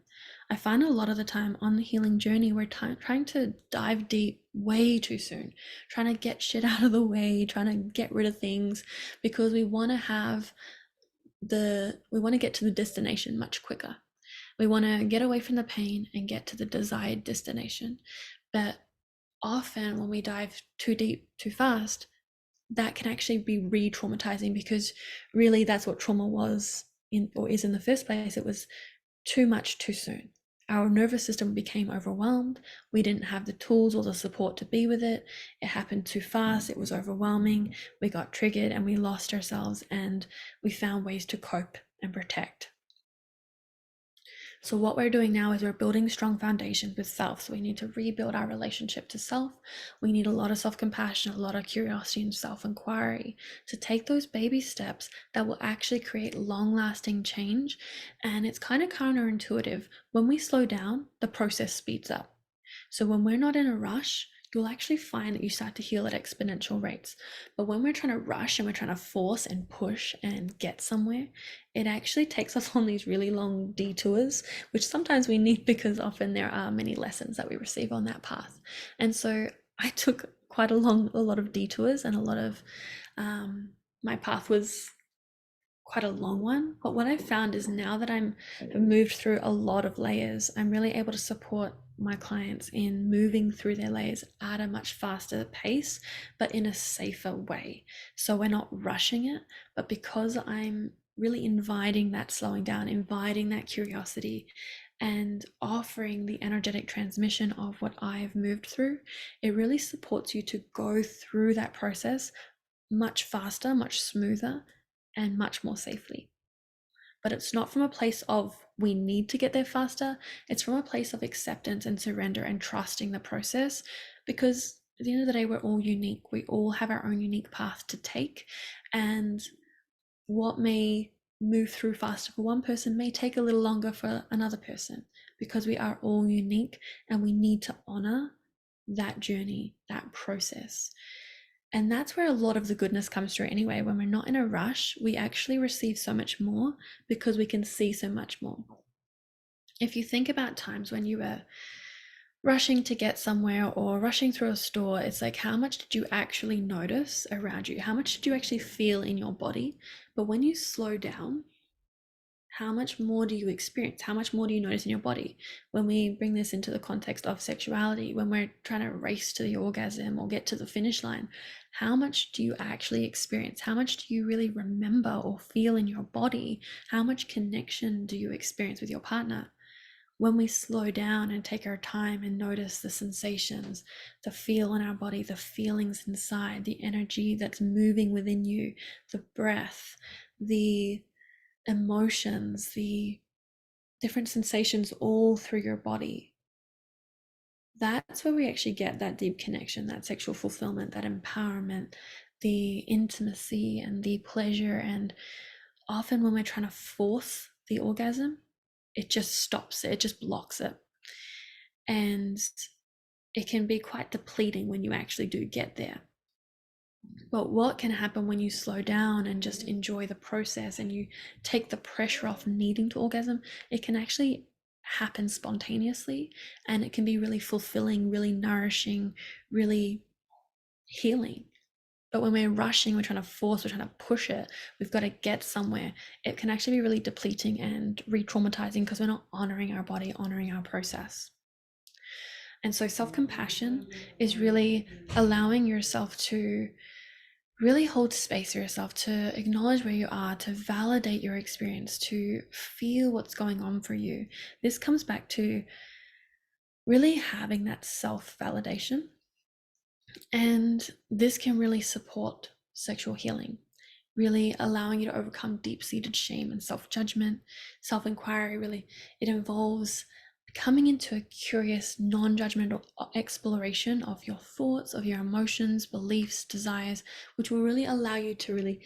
I find a lot of the time on the healing journey, we're trying to dive deep way too soon, trying to get shit out of the way, trying to get rid of things, because we want to get to the destination much quicker. We want to get away from the pain and get to the desired destination. But often when we dive too deep, too fast, that can actually be re-traumatizing, because really that's what trauma was or is in the first place. It was too much too soon. Our nervous system became overwhelmed. We didn't have the tools or the support to be with it. It happened too fast. It was overwhelming. We got triggered and we lost ourselves, and we found ways to cope and protect. So what we're doing now is we're building strong foundations with self. So we need to rebuild our relationship to self. We need a lot of self-compassion, a lot of curiosity and self-inquiry to take those baby steps that will actually create long-lasting change. And it's kind of counterintuitive. When we slow down, the process speeds up. So when we're not in a rush, you'll actually find that you start to heal at exponential rates. But when we're trying to rush and we're trying to force and push and get somewhere, it actually takes us on these really long detours, which sometimes we need because often there are many lessons that we receive on that path. And so I took quite a lot of detours, and a lot of my path was quite a long one. But what I've found is now that have moved through a lot of layers, I'm really able to support my clients in moving through their layers at a much faster pace, but in a safer way. So we're not rushing it, but because I'm really inviting that slowing down, inviting that curiosity, and offering the energetic transmission of what I've moved through, it really supports you to go through that process much faster, much smoother, and much more safely. But it's not from a place of we need to get there faster. It's from a place of acceptance and surrender and trusting the process, because at the end of the day, we're all unique. We all have our own unique path to take, and what may move through faster for one person may take a little longer for another person, because we are all unique and we need to honor that journey, that process. And that's where a lot of the goodness comes through anyway. When we're not in a rush, we actually receive so much more because we can see so much more. If you think about times when you were rushing to get somewhere or rushing through a store, it's like, how much did you actually notice around you? How much did you actually feel in your body? But when you slow down, how much more do you experience? How much more do you notice in your body? When we bring this into the context of sexuality, when we're trying to race to the orgasm or get to the finish line, how much do you actually experience? How much do you really remember or feel in your body? How much connection do you experience with your partner? When we slow down and take our time and notice the sensations, the feel in our body, the feelings inside, the energy that's moving within you, the breath, the emotions, the different sensations all through your body, that's where we actually get that deep connection, that sexual fulfillment, that empowerment, the intimacy and the pleasure. And often when we're trying to force the orgasm, it just stops it, it just blocks it. And it can be quite depleting when you actually do get there. But what can happen when you slow down and just enjoy the process and you take the pressure off needing to orgasm? It can actually happen spontaneously, and it can be really fulfilling, really nourishing, really healing. But when we're rushing, we're trying to force, we're trying to push it, we've got to get somewhere, it can actually be really depleting and re-traumatizing because we're not honoring our body, honoring our process. And so self-compassion is really allowing yourself to really hold space for yourself, to acknowledge where you are, to validate your experience, to feel what's going on for you. This comes back to really having that self-validation, and this can really support sexual healing, really allowing you to overcome deep-seated shame and self-judgment. Self-inquiry, really, it involves coming into a curious, non-judgmental exploration of your thoughts, of your emotions, beliefs, desires, which will really allow you to really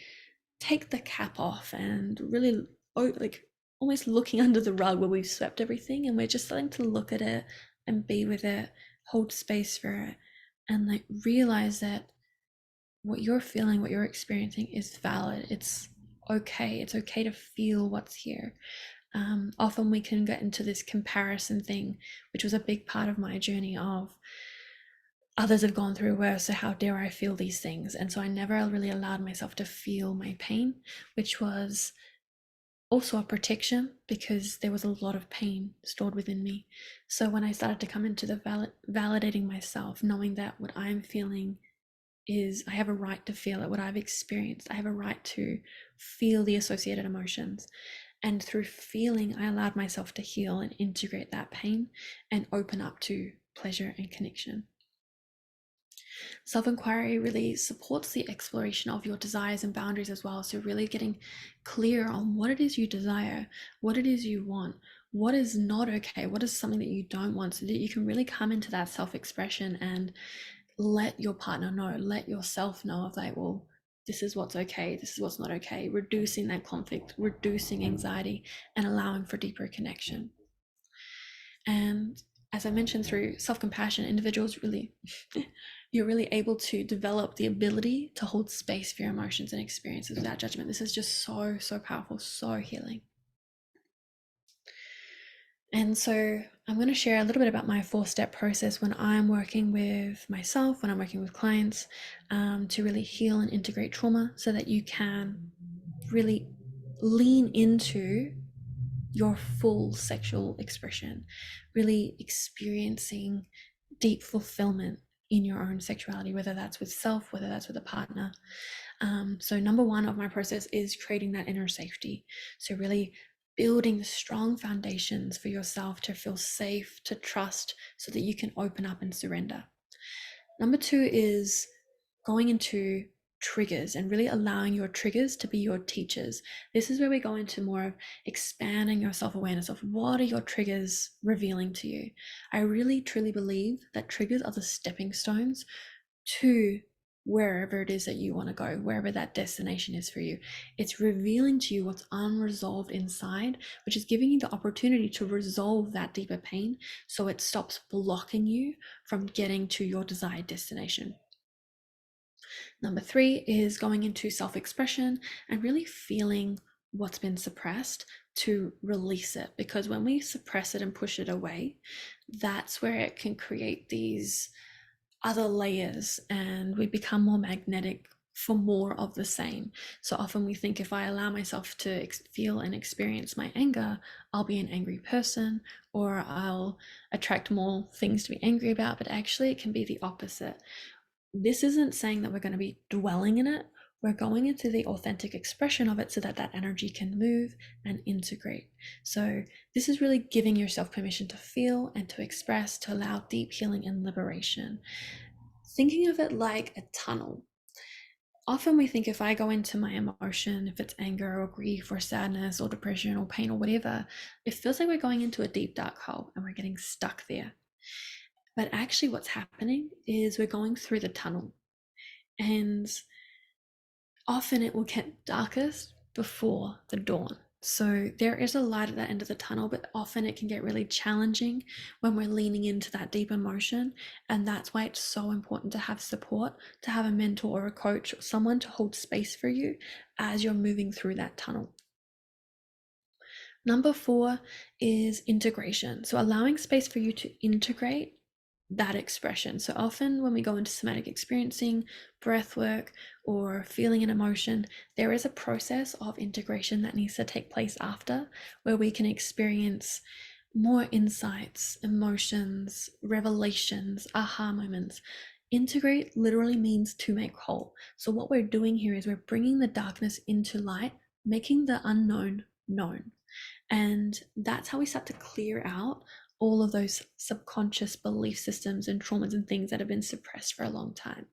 take the cap off and really, like, almost looking under the rug where we've swept everything, and we're just starting to look at it and be with it, hold space for it, and like realize that what you're feeling, what you're experiencing is valid. It's okay. It's okay to feel what's here. Often we can get into this comparison thing, which was a big part of my journey of others have gone through worse, so how dare I feel these things? And so I never really allowed myself to feel my pain, which was also a protection because there was a lot of pain stored within me. So when I started to come into the validating myself, knowing that what I'm feeling is, I have a right to feel it, what I've experienced, I have a right to feel the associated emotions. And through feeling, I allowed myself to heal and integrate that pain and open up to pleasure and connection. Self-inquiry really supports the exploration of your desires and boundaries as well. So really getting clear on what it is you desire, what it is you want, what is not okay, what is something that you don't want, so that you can really come into that self-expression and let your partner know, let yourself know of like, well, this is what's okay, this is what's not okay, reducing that conflict, reducing anxiety, and allowing for deeper connection. And as I mentioned, through self-compassion, individuals really, you're really able to develop the ability to hold space for your emotions and experiences without judgment. This is just so, so powerful, so healing. And so I'm going to share a little bit about my 4-step process when I'm working with myself, when I'm working with clients, to really heal and integrate trauma so that you can really lean into your full sexual expression, really experiencing deep fulfillment in your own sexuality, whether that's with self, whether that's with a partner. So number one of my process is creating that inner safety. So really building the strong foundations for yourself to feel safe, to trust, so that you can open up and surrender. Number two is going into triggers and really allowing your triggers to be your teachers. This is where we go into more of expanding your self-awareness of what are your triggers revealing to you. I really truly believe that triggers are the stepping stones to wherever it is that you want to go, wherever that destination is for you. It's revealing to you what's unresolved inside, which is giving you the opportunity to resolve that deeper pain so it stops blocking you from getting to your desired destination. Number three is going into self-expression and really feeling what's been suppressed to release it. Because when we suppress it and push it away, that's where it can create these other layers and we become more magnetic for more of the same. So often we think if I allow myself to feel and experience my anger, I'll be an angry person or I'll attract more things to be angry about, but actually it can be the opposite. This isn't saying that we're going to be dwelling in it. We're going into the authentic expression of it so that that energy can move and integrate. So this is really giving yourself permission to feel and to express, to allow deep healing and liberation. Thinking of it like a tunnel. Often we think if I go into my emotion, if it's anger or grief or sadness or depression or pain or whatever, it feels like we're going into a deep dark hole and we're getting stuck there. But actually what's happening is we're going through the tunnel, and often it will get darkest before the dawn. So there is a light at the end of the tunnel, but often it can get really challenging when we're leaning into that deep emotion. And that's why it's so important to have support, to have a mentor or a coach or someone to hold space for you as you're moving through that tunnel. Number 4 is integration. So allowing space for you to integrate that expression. So often when we go into somatic experiencing, breath work, or feeling an emotion, there is a process of integration that needs to take place after, where we can experience more insights, emotions, revelations, aha moments. Integrate literally means to make whole. So what we're doing here is we're bringing the darkness into light, making the unknown known. And that's how we start to clear out all of those subconscious belief systems and traumas and things that have been suppressed for a long time.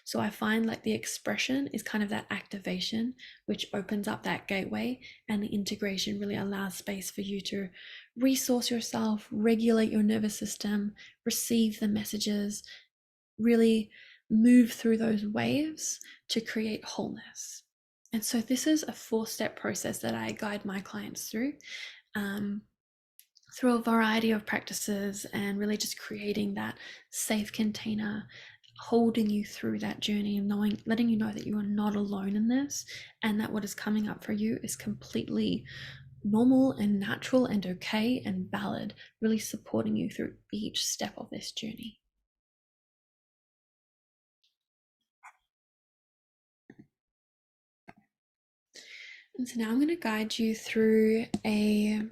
So I find like the expression is kind of that activation, which opens up that gateway, and the integration really allows space for you to resource yourself, regulate your nervous system, receive the messages, really move through those waves to create wholeness. And so this is a 4-step process that I guide my clients um, through a variety of practices, and really just creating that safe container, holding you through that journey, and letting you know that you are not alone in this, and that what is coming up for you is completely normal and natural and okay and valid, really supporting you through each step of this journey. And so now I'm going to guide you through a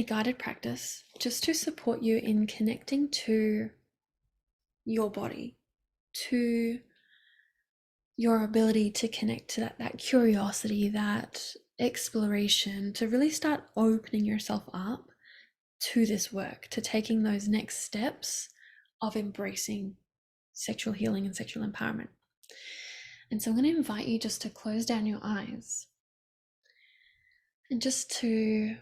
guided practice just to support you in connecting to your body, to your ability to connect to that curiosity, that exploration, to really start opening yourself up to this work, to taking those next steps of embracing sexual healing and sexual empowerment. And so I'm going to invite you just to close down your eyes and just to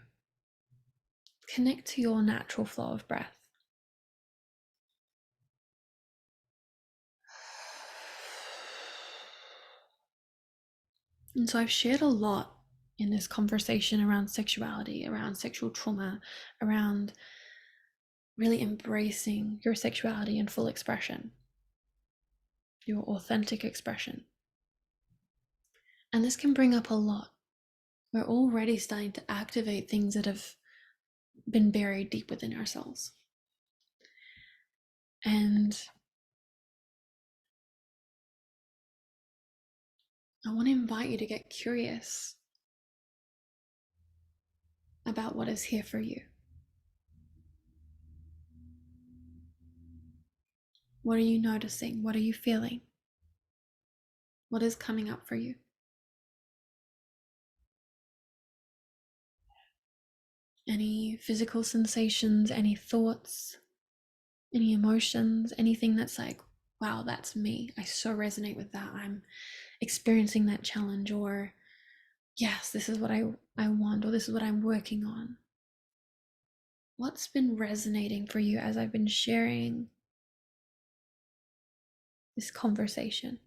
connect to your natural flow of breath. And so I've shared a lot in this conversation around sexuality, around sexual trauma, around really embracing your sexuality in full expression, your authentic expression. And this can bring up a lot. We're already starting to activate things that have been buried deep within ourselves. And I want to invite you to get curious about what is here for you. What are you noticing? What are you feeling? What is coming up for you? Any physical sensations, any thoughts, any emotions, anything that's like, wow, that's me. I so resonate with that. I'm experiencing that challenge, or yes, this is what I want, or this is what I'm working on. What's been resonating for you as I've been sharing this conversation?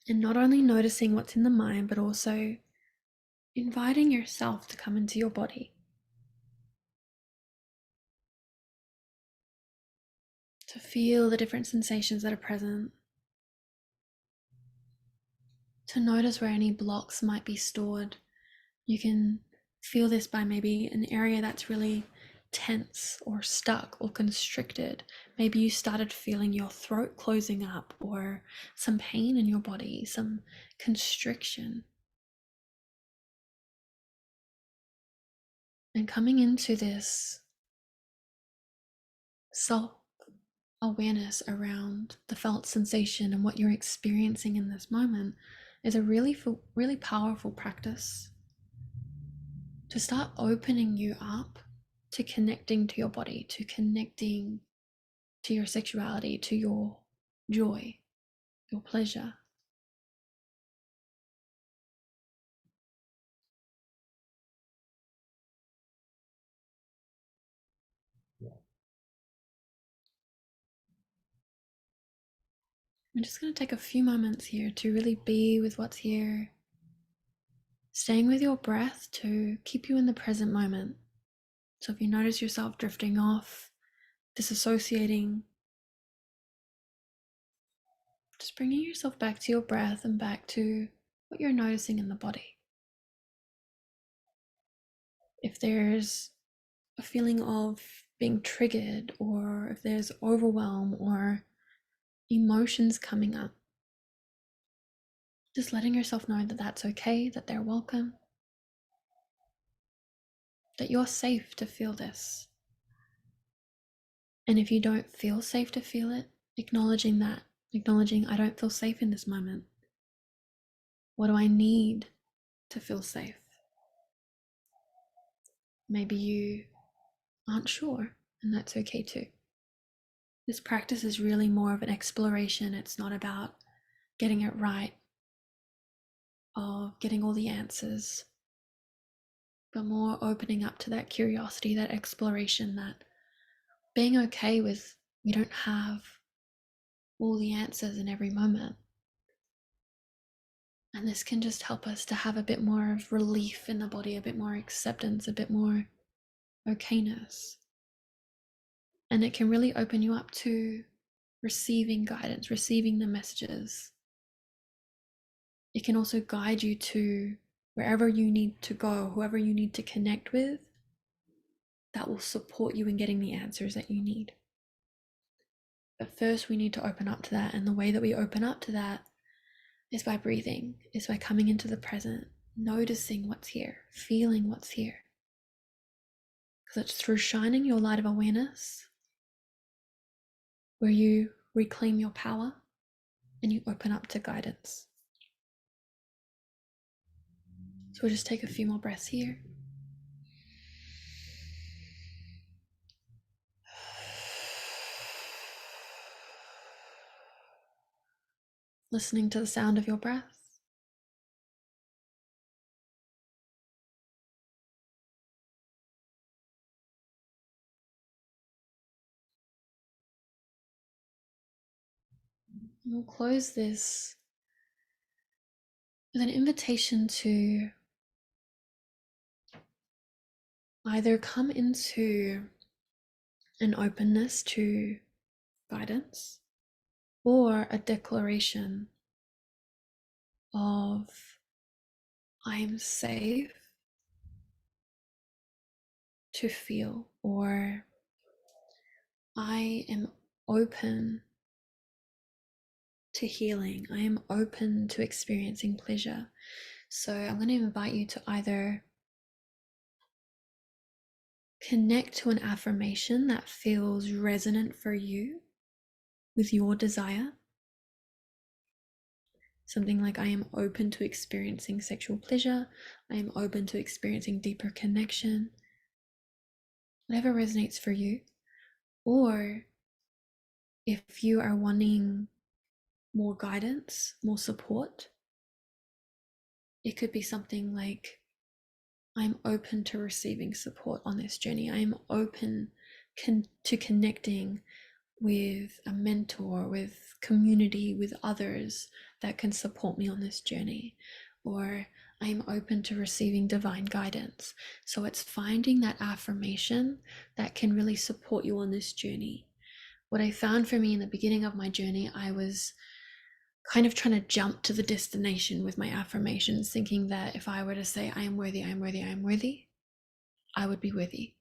And not only noticing what's in the mind, but also inviting yourself to come into your body, to feel the different sensations that are present, to notice where any blocks might be stored. You can feel this by maybe an area that's really tense or stuck or constricted. Maybe you started feeling your throat closing up, or some pain in your body, some constriction. And coming into this self awareness around the felt sensation and what you're experiencing in this moment is a really powerful practice to start opening you up to connecting to your body, to connecting to your sexuality, to your joy, your pleasure. I'm just going to take a few moments here to really be with what's here, staying with your breath to keep you in the present moment. So if you notice yourself drifting off, disassociating, just bringing yourself back to your breath and back to what you're noticing in the body. If there's a feeling of being triggered, or if there's overwhelm or emotions coming up, just letting yourself know that that's okay, that they're welcome, that you're safe to feel this. And if you don't feel safe to feel it, acknowledging that, acknowledging I don't feel safe in this moment. What do I need to feel safe? Maybe you aren't sure, and that's okay too. This practice is really more of an exploration. It's not about getting it right or getting all the answers, but more opening up to that curiosity, that exploration, that being okay with we don't have all the answers in every moment. And this can just help us to have a bit more of relief in the body, a bit more acceptance, a bit more okayness. And it can really open you up to receiving guidance, receiving the messages. It can also guide you to wherever you need to go, whoever you need to connect with, that will support you in getting the answers that you need. But first, we need to open up to that. And the way that we open up to that is by breathing, is by coming into the present, noticing what's here, feeling what's here. Because it's through shining your light of awareness where you reclaim your power and you open up to guidance. So we'll just take a few more breaths here. Listening to the sound of your breath. And we'll close this with an invitation to either come into an openness to guidance or a declaration of I am safe to feel, or I am open to healing. I am open to experiencing pleasure. So I'm going to invite you to either connect to an affirmation that feels resonant for you with your desire. Something like I am open to experiencing sexual pleasure. I am open to experiencing deeper connection. Whatever resonates for you. Or if you are wanting more guidance, more support, it could be something like I'm open to receiving support on this journey. I am open to connecting with a mentor, with community, with others that can support me on this journey. Or I am open to receiving divine guidance. So it's finding that affirmation that can really support you on this journey. What I found for me in the beginning of my journey, I was kind of trying to jump to the destination with my affirmations, thinking that if I were to say, I am worthy, I am worthy, I am worthy, I would be worthy.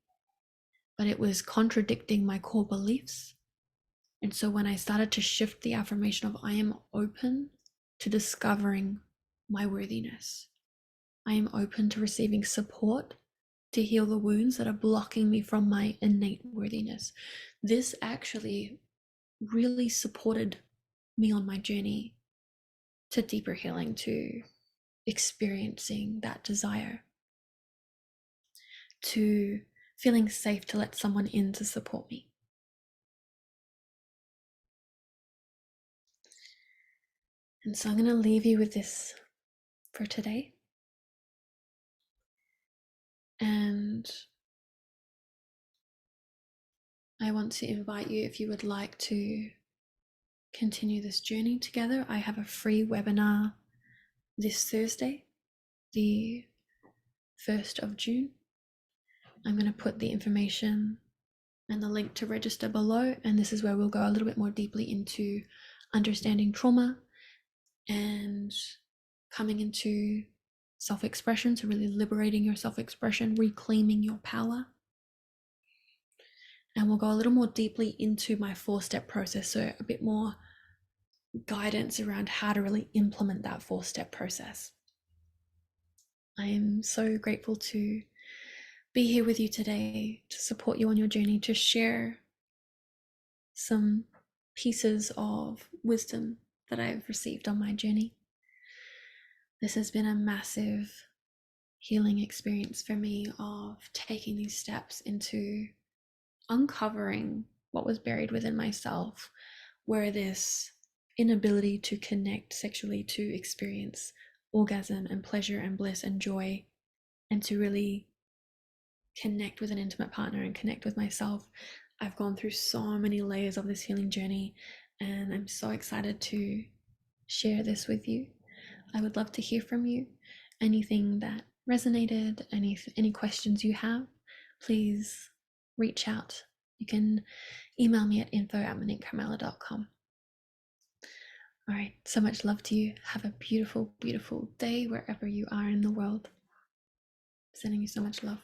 But it was contradicting my core beliefs. And so when I started to shift the affirmation of I am open to discovering my worthiness, I am open to receiving support to heal the wounds that are blocking me from my innate worthiness. This actually really supported me on my journey to deeper healing, to experiencing that desire, to feeling safe to let someone in to support me. And so I'm going to leave you with this for today. And I want to invite you, if you would like to continue this journey together, I have a free webinar this Thursday, the 1st of June. I'm going to put the information and the link to register below, and this is where we'll go a little bit more deeply into understanding trauma and coming into self-expression, so really liberating your self-expression, reclaiming your power. And we'll go a little more deeply into my 4-step process, so a bit more guidance around how to really implement that 4-step process. I am so grateful to be here with you today, to support you on your journey, to share some pieces of wisdom that I've received on my journey. This has been a massive healing experience for me of taking these steps into uncovering what was buried within myself, where this inability to connect sexually, to experience orgasm and pleasure and bliss and joy, and to really connect with an intimate partner and connect with myself. I've gone through so many layers of this healing journey, and I'm so excited to share this with you. I would love to hear from you. Anything that resonated, any questions you have, please reach out. You can email me at info@moniquecarmela.com. All right, so much love to you. Have a beautiful, beautiful day wherever you are in the world. Sending you so much love.